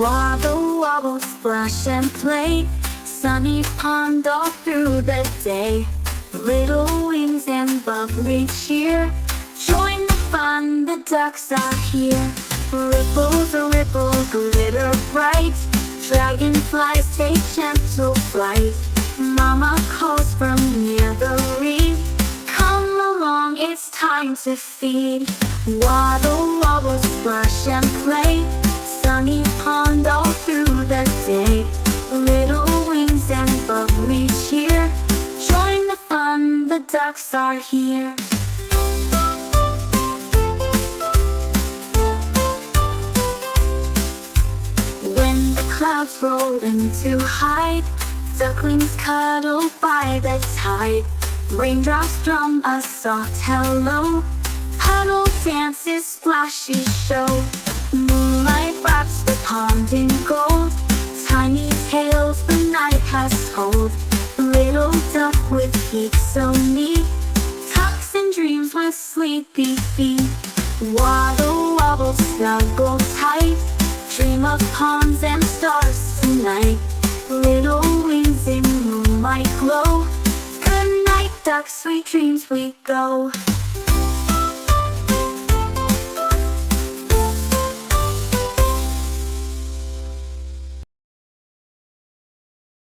Waddle, wobble, splash and play, sunny pond all through the day. Little wings and bubbly cheer, join the fun, the ducks are here. Ripples, a ripple, glitter bright, dragonflies take gentle flight. Mama calls from near the reef, come along, it's time to feed. Waddle, wobble, splash and play, sunny pond all through the day. Little wings and bubbly cheer, join the fun, the ducks are here. When the clouds roll in to hide, ducklings cuddle by the tide. Raindrops drum a soft hello, puddle dances splashy show. Moonlight wraps the pond in gold, tiny tales the night has told. Little duck with feet so neat, tucks and dreams with sleepy feet. Waddle, wobble, snuggle tight, dream of ponds and stars tonight. Little wings in moonlight glow, good night ducks, sweet dreams we go.